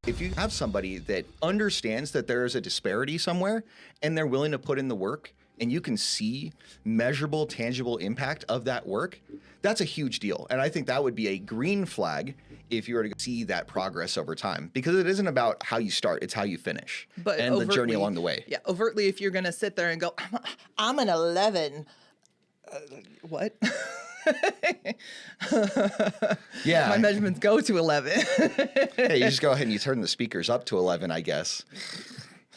If you have somebody that understands that there is a disparity somewhere and they're willing to put in the work and you can see measurable, tangible impact of that work, that's a huge deal. And I think that would be a green flag if you were to see that progress over time, because it isn't about how you start, it's how you finish and the journey along the way. Yeah, overtly, if you're going to sit there and go, I'm an 11. What? Yeah. My measurements go to 11. Hey, you just go ahead and you turn the speakers up to 11, I guess.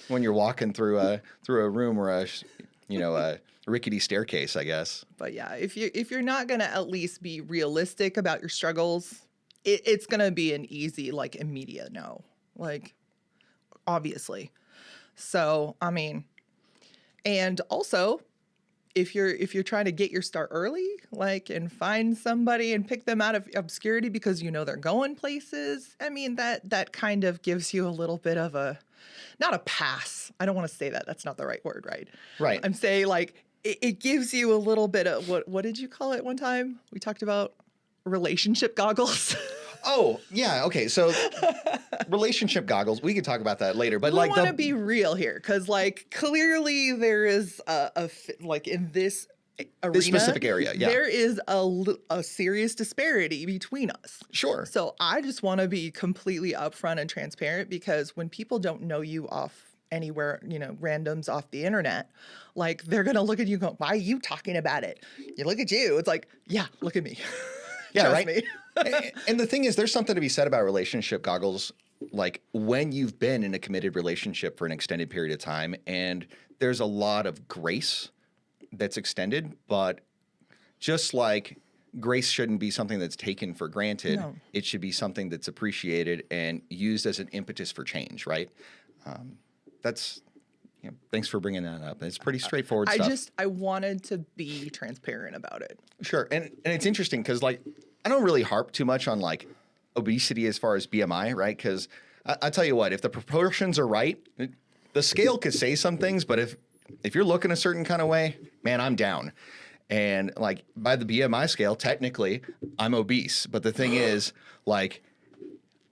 When you're walking through a room or a rickety staircase, I guess. But yeah, if you're not going to at least be realistic about your struggles, it's going to be an easy, like, immediate no. Like, obviously. So, I mean, and also, if you're trying to get your start early, like, and find somebody and pick them out of obscurity because you know they're going places, I mean, that kind of gives you a little bit of not a pass. I don't want to say that. That's not the right word, right? Right. I'm saying, like, it gives you a little bit of, what did you call it one time? We talked about relationship goggles. Oh, yeah. Okay. So relationship goggles, we could talk about that later, but I like, want to be real here, because, like, clearly there is like, in this arena, this specific area, yeah, there is a serious disparity between us. Sure. So I just want to be completely upfront and transparent, because when people don't know you off anywhere, randoms off the internet, like, they're going to look at you and go, why are you talking about it? You look at you. It's like, yeah, look at me. Yeah, Trust right. me. And the thing is, there's something to be said about relationship goggles, like when you've been in a committed relationship for an extended period of time, and there's a lot of grace that's extended, but just like grace shouldn't be something that's taken for granted, No. It should be something that's appreciated and used as an impetus for change, right? That's, thanks for bringing that up. It's pretty straightforward stuff. I wanted to be transparent about it. Sure. And it's interesting because, like, I don't really harp too much on, like, obesity as far as BMI, right? Because I tell you what, if the proportions are right, the scale could say some things, but if you're looking a certain kind of way, man, I'm down. And, like, by the BMI scale, technically, I'm obese. But the thing is, like,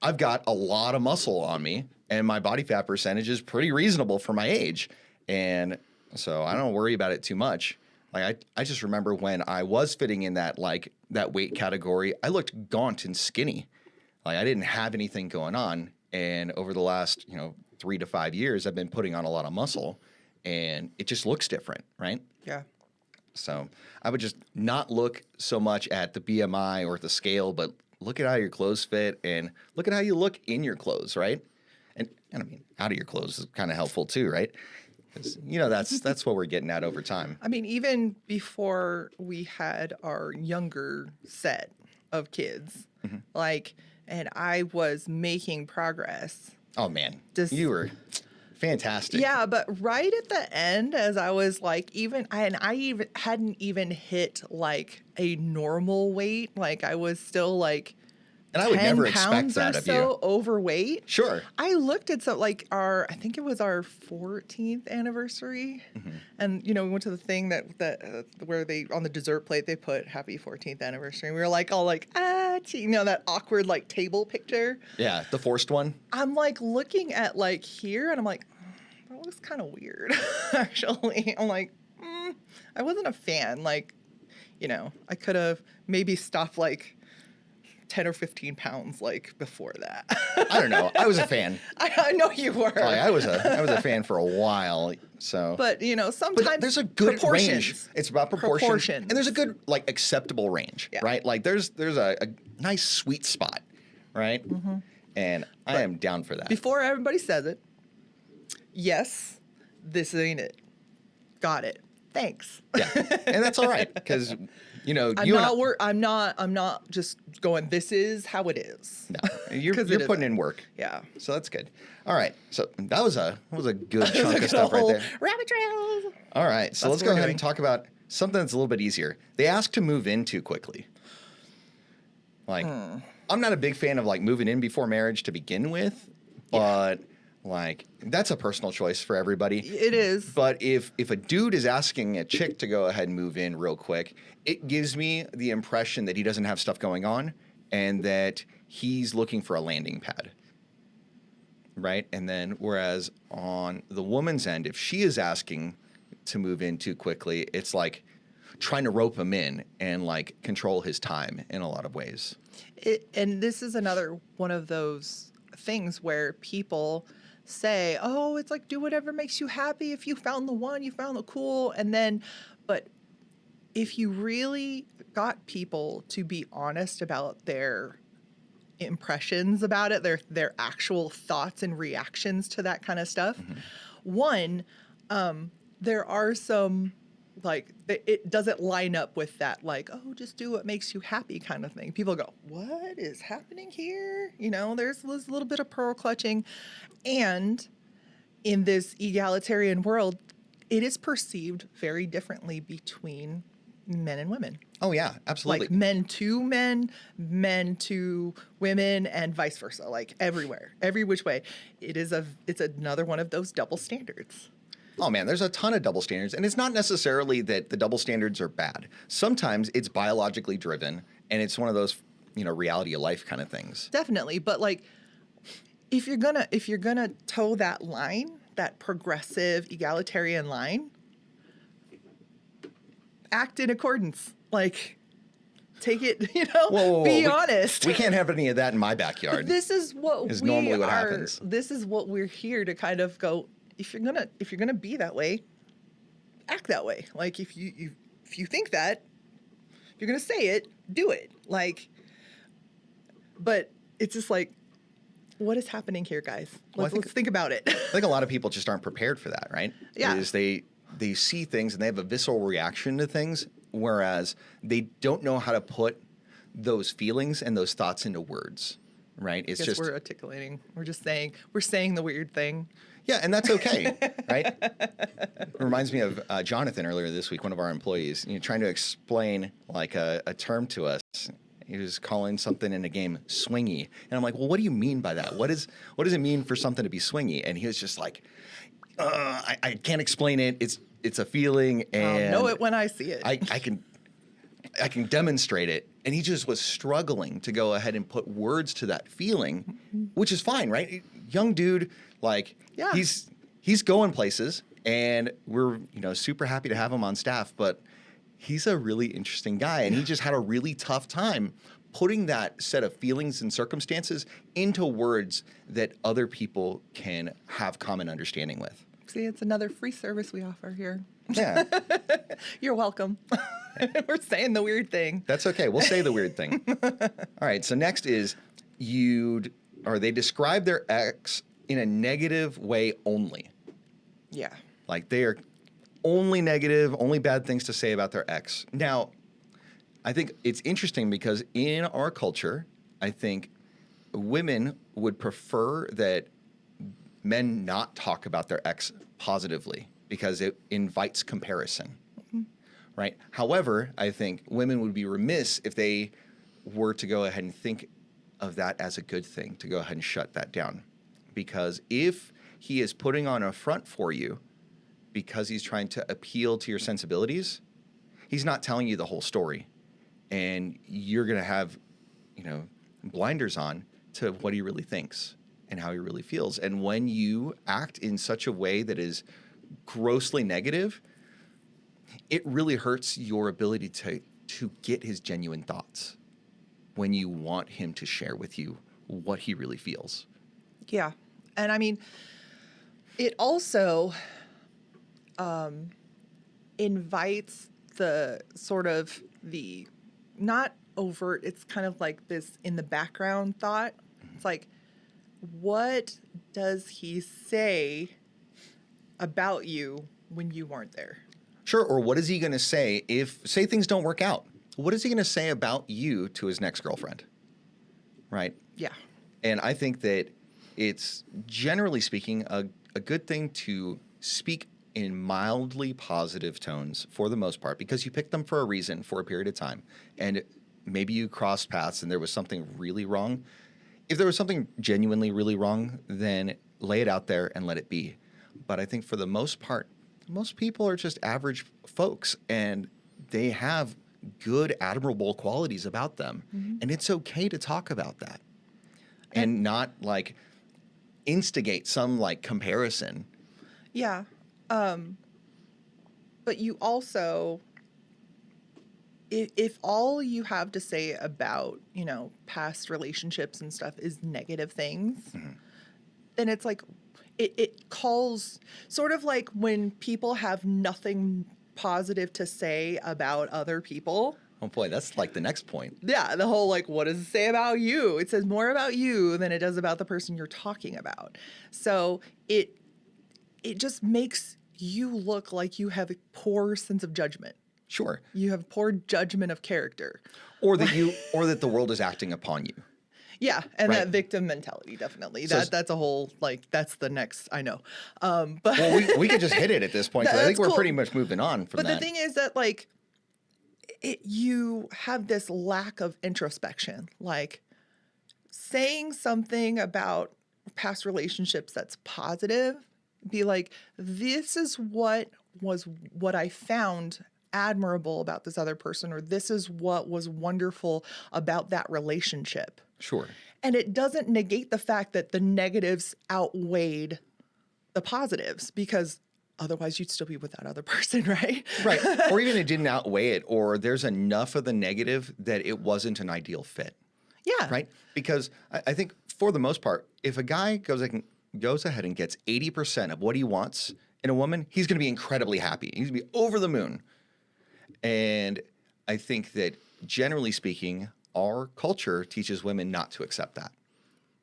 I've got a lot of muscle on me, and my body fat percentage is pretty reasonable for my age. And so I don't worry about it too much. Like, I just remember when I was fitting in that weight category, I looked gaunt and skinny. Like, I didn't have anything going on. And over the last, 3 to 5 years, I've been putting on a lot of muscle, and it just looks different, right? Yeah. So I would just not look so much at the BMI or the scale, but look at how your clothes fit and look at how you look in your clothes, right? And I mean, out of your clothes is kind of helpful too, right? Because, that's what we're getting at over time. I mean, even before we had our younger set of kids, and I was making progress. Oh, man. You were fantastic. Yeah, but right at the end, as I was like, I hadn't even hit like a normal weight. Like, I was still like, and I would never expect that of you. So overweight. Sure. I looked at I think it was our 14th anniversary, and we went to the thing that where they, on the dessert plate, they put "Happy 14th Anniversary." And we were like all like, that awkward like table picture. Yeah, the forced one. I'm like looking at like here, and I'm like, that looks kind of weird. Actually, I'm like, I wasn't a fan. Like, I could have maybe stopped like 10 or 15 pounds like before that. I don't know. I was a fan. I know you were. Oh, yeah, I was a fan for a while. So, but sometimes there's a good range. It's about proportion, and there's a good like acceptable range, right? Like there's a nice sweet spot, right? And I am down for that. Before everybody says it, yes, this ain't it. Got it. Thanks. Yeah, and that's all right because I'm not just going, this is how it is. No, you're putting in work. Yeah. So that's good. All right. So that was a good chunk of stuff right there. Rabbit trails. All right. So let's go ahead and talk about something that's a little bit easier. They ask to move in too quickly. Like, I'm not a big fan of like moving in before marriage to begin with, but like that's a personal choice for everybody. It is. But if a dude is asking a chick to go ahead and move in real quick, it gives me the impression that he doesn't have stuff going on and that he's looking for a landing pad. right? And then whereas on the woman's end, if she is asking to move in too quickly, it's like trying to rope him in and like control his time in a lot of ways. And this is another one of those things where people say, "Oh, it's like do whatever makes you happy. If you found the one, you found the cool." And then, but if you really got people to be honest about their impressions about it, their actual thoughts and reactions to that kind of stuff, one, there are some like it doesn't line up with that like, oh, just do what makes you happy kind of thing. People go, what is happening here? You know, there's a little bit of pearl clutching, and in this egalitarian world, it is perceived very differently between men and women. Oh yeah, absolutely. Like men to men, men to women, and vice versa. Like everywhere, every which way. It's another one of those double standards. Oh man, there's a ton of double standards, and it's not necessarily that the double standards are bad. Sometimes it's biologically driven, and it's one of those, reality of life kind of things. Definitely, but like if you're gonna toe that line, that progressive egalitarian line, act in accordance. Like take it, Whoa, be honest. We can't have any of that in my backyard. This is what is normally what happens. This is what we're here to kind of go. If you're gonna be that way, act that way. Like if you think that, if you're gonna say it, do it. Like, but it's just like, what is happening here, guys? Let's think about it. I think a lot of people just aren't prepared for that, right? Yeah. Is they see things and they have a visceral reaction to things, whereas they don't know how to put those feelings and those thoughts into words, right? It's just we're articulating. We're saying the weird thing. Yeah, and that's okay, right? It reminds me of Jonathan earlier this week, one of our employees, trying to explain like a term to us. He was calling something in a game swingy, and I'm like, well, what do you mean by that? What does it mean for something to be swingy? And he was just like, I can't explain it. It's a feeling, and I'll know it when I see it. I can demonstrate it. And he just was struggling to go ahead and put words to that feeling, which is fine, right? Young dude, like Yeah. he's going places, and we're super happy to have him on staff, but he's a really interesting guy, and he just had a really tough time putting that set of feelings and circumstances into words that other people can have common understanding with. See, it's another free service we offer here. Yeah. You're welcome. We're saying the weird thing. That's okay. We'll say the weird thing. All right. So next is they describe their ex in a negative way only. Yeah. Like they are only negative, only bad things to say about their ex. Now, I think it's interesting because in our culture, I think women would prefer that men not talk about their ex positively because it invites comparison. Right. However, I think women would be remiss if they were to go ahead and think of that as a good thing, to go ahead and shut that down. Because if he is putting on a front for you because he's trying to appeal to your sensibilities, he's not telling you the whole story. And you're going to have, blinders on to what he really thinks and how he really feels. And when you act in such a way that is grossly negative, it really hurts your ability to get his genuine thoughts when you want him to share with you what he really feels. Yeah. And I mean, it also invites the sort of the not overt, it's kind of like this in the background thought. It's like, what does he say about you when you weren't there? Sure. Or what is he going to say say things don't work out? What is he going to say about you to his next girlfriend? Right? Yeah. And I think that it's, generally speaking, a good thing to speak in mildly positive tones for the most part, because you picked them for a reason, for a period of time. And maybe you crossed paths and there was something really wrong. If there was something genuinely really wrong, then lay it out there and let it be. But I think for the most part, most people are just average folks, and they have good, admirable qualities about them. Mm-hmm. And it's okay to talk about that and not like instigate some like comparison. Yeah. But you also, if all you have to say about, past relationships and stuff is negative things, then it's like, it calls, sort of like when people have nothing positive to say about other people. Oh boy, that's like the next point. Yeah, the whole like, what does it say about you? It says more about you than it does about the person you're talking about. So it just makes you look like you have a poor sense of judgment. Sure. You have poor judgment of character. Or that the world is acting upon you. Yeah, and Right. that victim mentality, definitely. So That's a whole, like, that's the next, I know. But Well, we could just hit it at this point, 'cause I think That's we're cool. pretty much moving on from But that. the thing is that, like, you have this lack of introspection. Like, saying something about past relationships that's positive, be like, this is what I found admirable about this other person, or this is what was wonderful about that relationship. Sure. And it doesn't negate the fact that the negatives outweighed the positives, because otherwise you'd still be with that other person, right? Right. Or even it didn't outweigh it, or there's enough of the negative that it wasn't an ideal fit. Yeah. Right? Because I think for the most part, if a guy goes ahead and gets 80% of what he wants in a woman, he's going to be incredibly happy. He's going to be over the moon. And I think that generally speaking, our culture teaches women not to accept that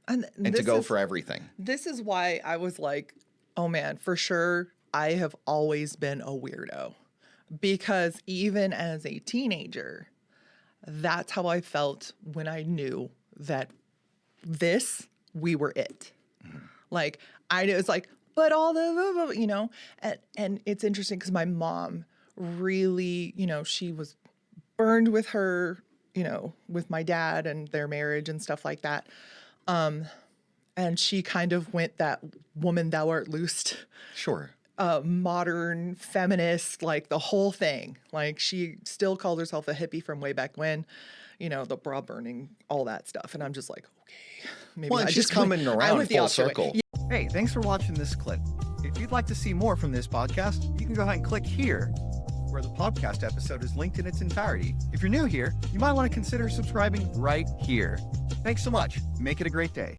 And to go for everything. This is why I was like, oh man, for sure, I have always been a weirdo. Because even as a teenager, that's how I felt when I knew that we were it. Like, I knew, it's like, but all the, and it's interesting because my mom really, she was burned with her, with my dad and their marriage and stuff like that. And she kind of went that woman thou art loosed, Sure. modern feminist, like the whole thing. Like, she still called herself a hippie from way back when, the bra burning, all that stuff. And I'm just like, okay, maybe Well, and she's coming around full circle. Hey, thanks for watching this clip. If you'd like to see more from this podcast, you can go ahead and click here, where the podcast episode is linked in its entirety. If you're new here, you might want to consider subscribing right here. Thanks so much. Make it a great day.